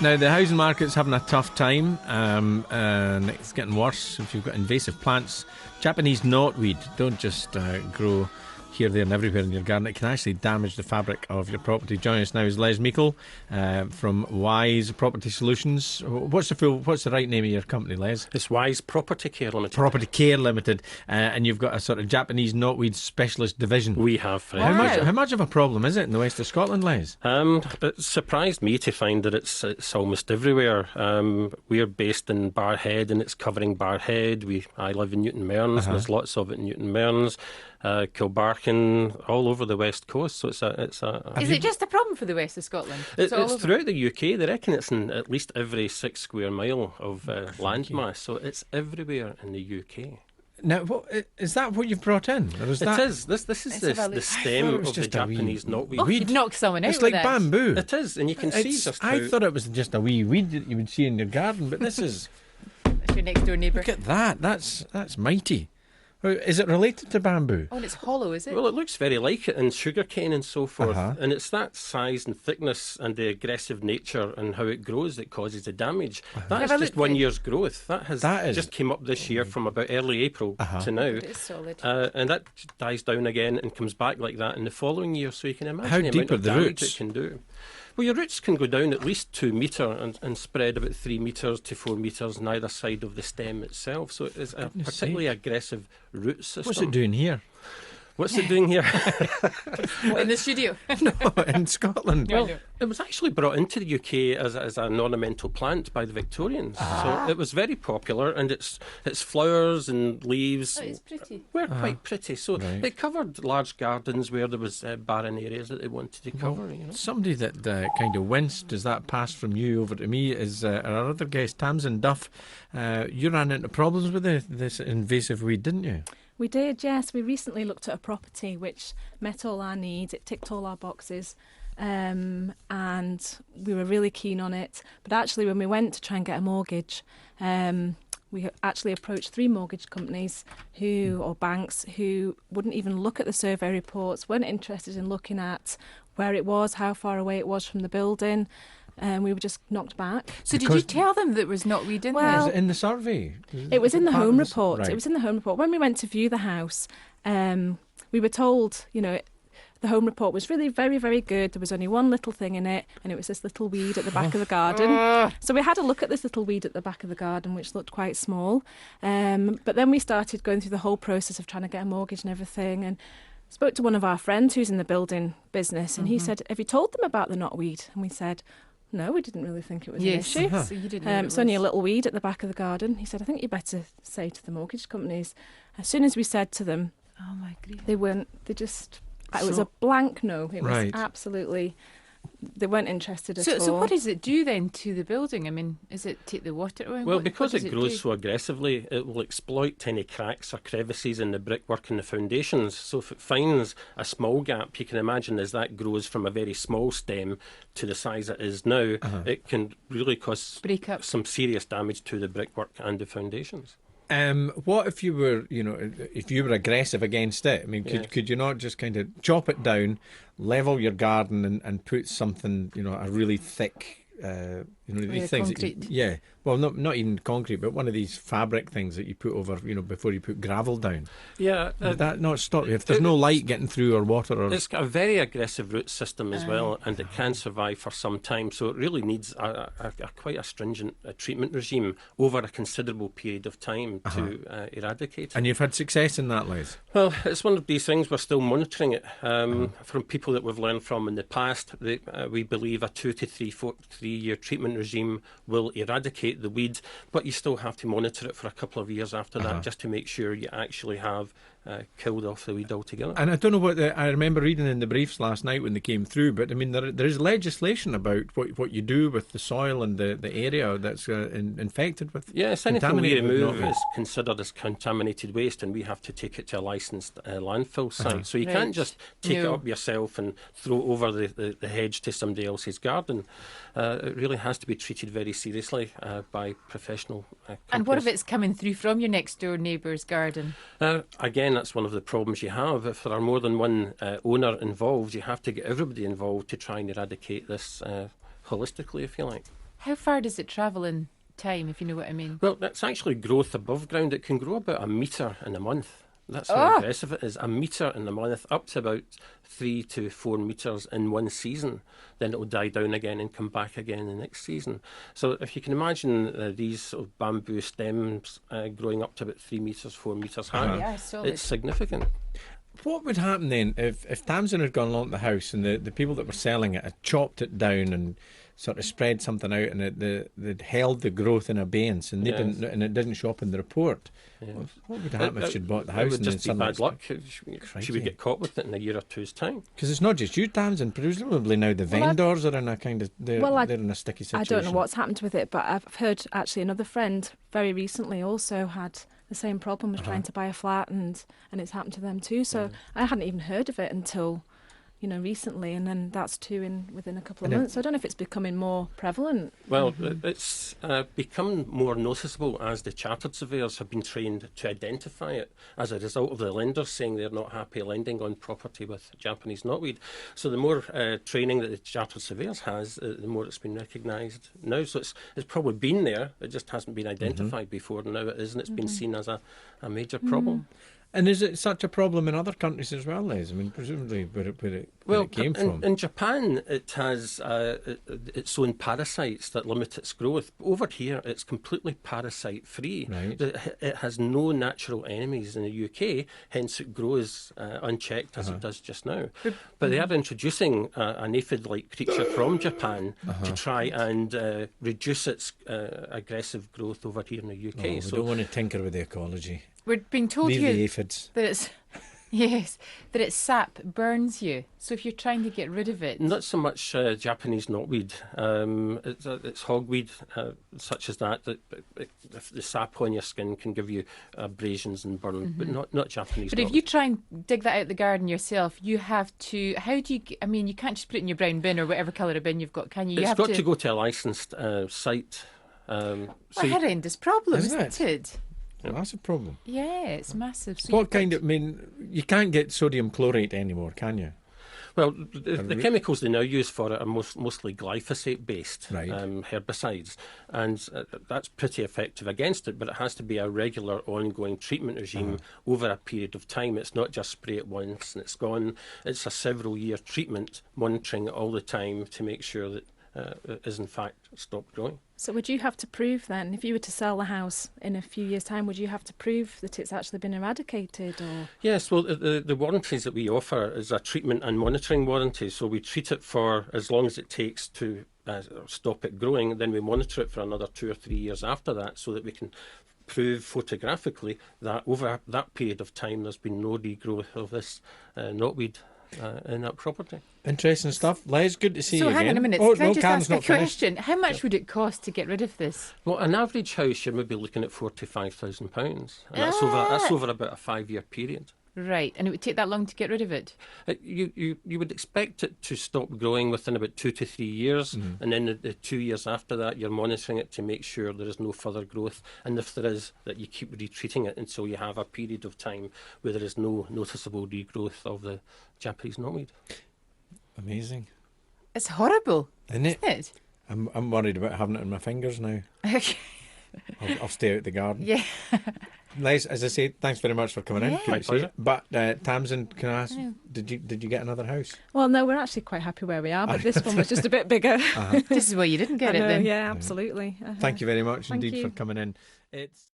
Now, the housing market's having a tough time, and it's getting worse. If you've got invasive plants, Japanese knotweed don't just grow here, there and everywhere in your garden. It can actually damage the fabric of your property. Joining us now is Les Meikle from Wise Property Solutions. What's the right name of your company, Les? It's Wise Property Care Limited. Property Care Limited. And you've got a sort of Japanese knotweed specialist division. We have, Fred. How much of a problem is it in the west of Scotland, Les? It surprised me to find that it's almost everywhere. We're based in Barrhead, and it's covering Barrhead. I live in Newton Mearns, and there's lots of it in Newton Mearns. Kilbarchan, all over the west coast. So it's a. Is it just a problem for the west of Scotland? It's throughout the UK. They reckon it's in at least every 6 square mile of landmass. So it's everywhere in the UK. Now, is that what you've brought in? Or is it is. This is the stem of the Japanese knotweed. Oh, you've knocked someone out. It's like with bamboo. It is, and you can see just how. I thought it was just a wee weed that you would see in your garden, but this is. That's your next door neighbour. Look at that. That's mighty. Is it related to bamboo? Oh, and it's hollow, is it? Well, it looks very like it in sugarcane and so forth. And it's that size and thickness and the aggressive nature and how it grows that causes the damage. That is just 1 year's growth. That just came up this year from about early April to now. It is solid. And that dies down again and comes back like that in the following year. So you can imagine how the deep amount are of the damage roots? it can do. Well, your roots can go down at least 2 metres and spread about 3 metres to 4 metres on either side of the stem itself. So it's a particularly aggressive root system. What's it doing here? What's it doing here? In the studio? No, in Scotland. Well, it was actually brought into the UK as an ornamental plant by the Victorians. So it was very popular, and its flowers and leaves were quite pretty. So it covered large gardens where there was barren areas that they wanted to cover. You know? Somebody that kind of winced as that passed from you over to me is our other guest, Tamsin Duff. You ran into problems with this invasive weed, didn't you? We did, yes. We recently looked at a property which met all our needs. It ticked all our boxes, and we were really keen on it. But actually, when we went to try and get a mortgage, we actually approached 3 mortgage companies or banks who wouldn't even look at the survey reports, weren't interested in looking at where it was, how far away it was from the building. We were just knocked back. So did you tell them there was knotweed in there? Was it in the survey? It was in the home report. Right. It was in the home report. When we went to view the house, we were told, the home report was really very, very good. There was only one little thing in it, and it was this little weed at the back of the garden. So we had a look at this little weed at the back of the garden, which looked quite small. But then we started going through the whole process of trying to get a mortgage and everything, and spoke to one of our friends who's in the building business, and he said, "Have you told them about the knotweed?" And we said, "No, we didn't really think it was an issue. So you didn't know it's only a little weed at the back of the garden." He said, "I think you better say to the mortgage companies." As soon as we said to them, oh my grief, it was a blank no. It was absolutely, they weren't interested at all. So what does it do then to the building? I mean, is it take the water away? Well, because it grows so aggressively, it will exploit any cracks or crevices in the brickwork and the foundations. So if it finds a small gap, you can imagine as that grows from a very small stem to the size it is now, it can really cause some serious damage to the brickwork and the foundations. What if you were aggressive against it? I mean, could you not just kind of chop it down, level your garden, and put something, a really thick, these things? Concrete. Well, not even concrete, but one of these fabric things that you put over, before you put gravel down. Yeah. Would that not stop you? If there's no light getting through or water? It's got a very aggressive root system as well, and it can survive for some time. So it really needs quite a stringent treatment regime over a considerable period of time to eradicate it. And you've had success in that, Les? Well, it's one of these things. We're still monitoring it. From people that we've learned from in the past, we believe a 2 to 3 year treatment regime will eradicate the weed, but you still have to monitor it for a couple of years after that just to make sure you actually have killed off the weed altogether. And I don't know I remember reading in the briefs last night when they came through, but I mean there is legislation about what you do with the soil and the area that's infected with. Yes, anything we remove is considered as contaminated waste, and we have to take it to a licensed landfill site. So you can't just take it up yourself and throw it over the hedge to somebody else's garden. It really has to be treated very seriously by professional companies. And what if it's coming through from your next door neighbour's garden? Again, that's one of the problems you have. If there are more than one owner involved, you have to get everybody involved to try and eradicate this holistically, if you like. How far does it travel in time, if you know what I mean? Well, that's actually growth above ground. It can grow about 1 metre in a month. That's how aggressive it is. 1 metre in a month, up to about 3 to 4 metres in one season. Then it will die down again and come back again the next season. So if you can imagine these sort of bamboo stems growing up to about 3 metres, 4 metres high, Yeah, I saw it's it. significant. What would happen then if Tamsin had gone along the house and the people that were selling it had chopped it down and sort of spread something out and they'd held the growth in abeyance and they Yes. didn't, and it didn't show up in the report? Yes. What would happen if she'd bought the It house would and then just be suddenly bad luck. She Crikey. would get caught with it in a year or two's time. Because it's not just you, Tamsin. Presumably now the vendors are in a kind of they're in a sticky situation. I don't know what's happened with it, but I've heard actually another friend very recently also had the same problem, was trying to buy a flat, and it's happened to them too. So I hadn't even heard of it until recently, and then that's within a couple of months. So I don't know if it's becoming more prevalent. Well, it's become more noticeable as the chartered surveyors have been trained to identify it as a result of the lenders saying they're not happy lending on property with Japanese knotweed. So the more training that the chartered surveyors has, the more it's been recognised now. So it's probably been there, it just hasn't been identified before, and now it is, and it's been seen as a major problem. And is it such a problem in other countries as well, Les? I mean, presumably where it came from. In Japan, it has its own parasites that limit its growth. Over here, it's completely parasite-free. Right. It has no natural enemies in the UK, hence it grows unchecked as it does just now. But they are introducing an aphid-like creature from Japan to try and reduce its aggressive growth over here in the UK. We don't want to tinker with the ecology. We're being told Leave the here aphids. that it's that its sap burns you. So if you're trying to get rid of it, Not so much Japanese knotweed. It's hogweed, such as that. If the sap on your skin can give you abrasions and burn, but not Japanese. But if you try and dig that out the garden yourself, you have to. How do you? I mean, you can't just put it in your brown bin or whatever colour of bin you've got, can you? It's got to go to a licensed site. A horrendous problem, isn't it? Well, that's a problem. Yeah, it's massive. So What kind of? I mean, you can't get sodium chlorate anymore, can you? Well, the chemicals they now use for it are mostly glyphosate-based Right. herbicides, and that's pretty effective against it, but it has to be a regular, ongoing treatment regime over a period of time. It's not just spray it once and it's gone. It's a several-year treatment, monitoring it all the time to make sure that it is in fact stopped growing. So would you have to prove then, if you were to sell the house in a few years' time, would you have to prove that it's actually been eradicated? Or Yes, well, the warranties that we offer is a treatment and monitoring warranty. So we treat it for as long as it takes to stop it growing. Then we monitor it for another 2 or 3 years after that, so that we can prove photographically that over that period of time there's been no regrowth of this knotweed in that property. Interesting stuff. Les, good to see you So again. hang on a minute. Oh, Can I no, just Cam's ask a not finished. question? How much would it cost to get rid of this? Well, an average house, you're maybe looking at £45,000, and that's over about a 5-year period. Right, and it would take that long to get rid of it? You would expect it to stop growing within about 2 to 3 years, and then the 2 years after that, you're monitoring it to make sure there is no further growth, and if there is, that you keep retreating it until you have a period of time where there is no noticeable regrowth of the Japanese knotweed. Amazing. It's horrible, Isn't it? isn't it? I'm worried about having it in my fingers now. I'll stay out the garden. Yeah. Les, as I say, thanks very much for coming in. Yeah. Good to see you. pleasure. But Tamsin, can I ask, Yeah. did you get another house? well, no, we're actually quite happy where we are, but this one was just a bit bigger. This is why you didn't get I it know, then. yeah, absolutely. Thank you very much Thank indeed you. for coming in. It's